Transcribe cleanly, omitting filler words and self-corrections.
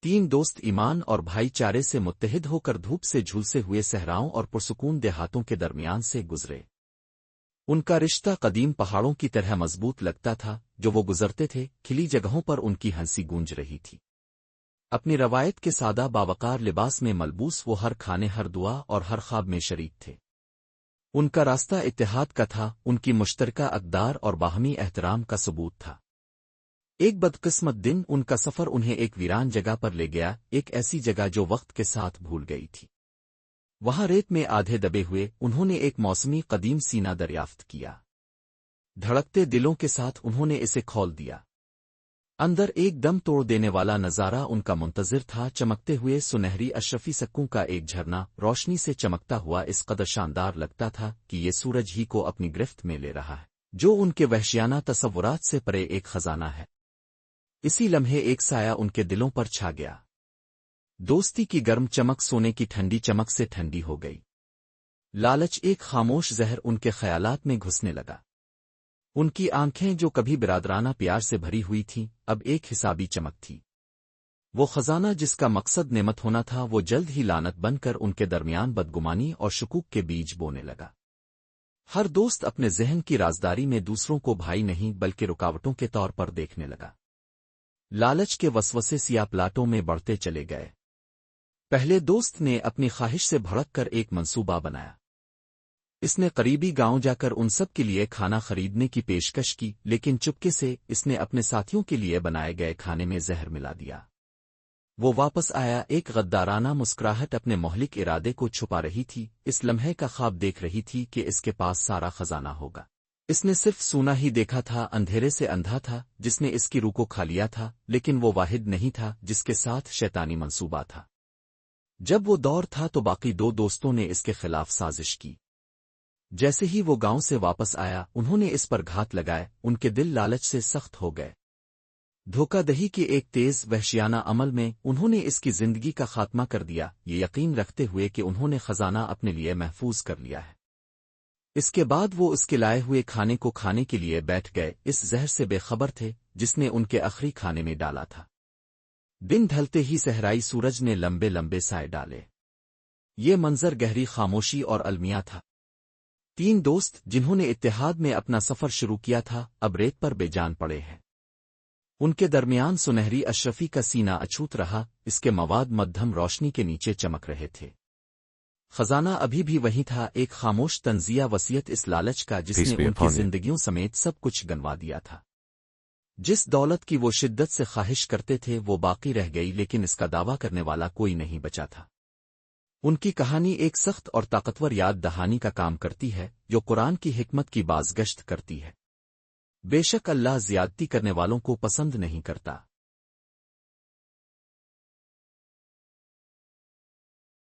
تین دوست ایمان اور بھائی چارے سے متحد ہو کر دھوپ سے جھولسے ہوئے صحراؤں اور پرسکون دیہاتوں کے درمیان سے گزرے۔ ان کا رشتہ قدیم پہاڑوں کی طرح مضبوط لگتا تھا، جو وہ گزرتے تھے کھلی جگہوں پر ان کی ہنسی گونج رہی تھی۔ اپنی روایت کے سادہ باوقار لباس میں ملبوس وہ ہر کھانے، ہر دعا اور ہر خواب میں شریک تھے۔ ان کا راستہ اتحاد کا تھا، ان کی مشترکہ اقدار اور باہمی احترام کا ثبوت تھا۔ ایک بدقسمت دن ان کا سفر انہیں ایک ویران جگہ پر لے گیا، ایک ایسی جگہ جو وقت کے ساتھ بھول گئی تھی۔ وہاں ریت میں آدھے دبے ہوئے انہوں نے ایک موسمی قدیم سینہ دریافت کیا۔ دھڑکتے دلوں کے ساتھ انہوں نے اسے کھول دیا۔ اندر ایک دم توڑ دینے والا نظارہ ان کا منتظر تھا، چمکتے ہوئے سنہری اشرفی سکوں کا ایک جھرنا روشنی سے چمکتا ہوا اس قدر شاندار لگتا تھا کہ یہ سورج ہی کو اپنی گرفت میں لے رہا ہے، جو ان کے وحشیانہ تصورات سے پرے ایک خزانہ ہے۔ اسی لمحے ایک سایہ ان کے دلوں پر چھا گیا۔ دوستی کی گرم چمک سونے کی ٹھنڈی چمک سے ٹھنڈی ہو گئی۔ لالچ ایک خاموش زہر ان کے خیالات میں گھسنے لگا۔ ان کی آنکھیں جو کبھی برادرانہ پیار سے بھری ہوئی تھیں، اب ایک حسابی چمک تھی۔ وہ خزانہ جس کا مقصد نعمت ہونا تھا، وہ جلد ہی لعنت بن کر ان کے درمیان بدگمانی اور شکوک کے بیج بونے لگا۔ ہر دوست اپنے ذہن کی رازداری میں دوسروں کو بھائی نہیں بلکہ رکاوٹوں کے طور پر دیکھنے لگا۔ لالچ کے وسوسے سیاہ پلاٹوں میں بڑھتے چلے گئے۔ پہلے دوست نے اپنی خواہش سے بھڑک کر ایک منصوبہ بنایا۔ اس نے قریبی گاؤں جا کر ان سب کے لیے کھانا خریدنے کی پیشکش کی، لیکن چپکے سے اس نے اپنے ساتھیوں کے لیے بنائے گئے کھانے میں زہر ملا دیا۔ وہ واپس آیا، ایک غدارانہ مسکراہٹ اپنے مہلک ارادے کو چھپا رہی تھی، اس لمحے کا خواب دیکھ رہی تھی کہ اس کے پاس سارا خزانہ ہوگا۔ اس نے صرف سونا ہی دیکھا تھا، اندھیرے سے اندھا تھا جس نے اس کی روح کو کھا لیا تھا، لیکن وہ واحد نہیں تھا جس کے ساتھ شیطانی منصوبہ تھا۔ جب وہ دور تھا تو باقی دو دوستوں نے اس کے خلاف سازش کی۔ جیسے ہی وہ گاؤں سے واپس آیا، انہوں نے اس پر گھات لگائے، ان کے دل لالچ سے سخت ہو گئے۔ دھوکہ دہی کے ایک تیز وحشیانہ عمل میں انہوں نے اس کی زندگی کا خاتمہ کر دیا، یہ یقین رکھتے ہوئے کہ انہوں نے خزانہ اپنے لیے محفوظ کر لیا ہے۔ اس کے بعد وہ اس کے لائے ہوئے کھانے کو کھانے کے لیے بیٹھ گئے، اس زہر سے بے خبر تھے جس نے ان کے آخری کھانے میں ڈالا تھا۔ دن ڈھلتے ہی صحرائی سورج نے لمبے لمبے سائے ڈالے۔ یہ منظر گہری خاموشی اور المیہ تھا۔ تین دوست جنہوں نے اتحاد میں اپنا سفر شروع کیا تھا، اب ریت پر بے جان پڑے ہیں۔ ان کے درمیان سنہری اشرفی کا سینہ اچھوت رہا، اس کے مواد مدھم روشنی کے نیچے چمک رہے تھے۔ خزانہ ابھی بھی وہی تھا، ایک خاموش تنزیہ وصیت اس لالچ کا جس نے ان کی زندگیوں سمیت سب کچھ گنوا دیا تھا۔ جس دولت کی وہ شدت سے خواہش کرتے تھے وہ باقی رہ گئی، لیکن اس کا دعویٰ کرنے والا کوئی نہیں بچا تھا۔ ان کی کہانی ایک سخت اور طاقتور یاد دہانی کا کام کرتی ہے، جو قرآن کی حکمت کی بازگشت کرتی ہے۔ بے شک اللہ زیادتی کرنے والوں کو پسند نہیں کرتا۔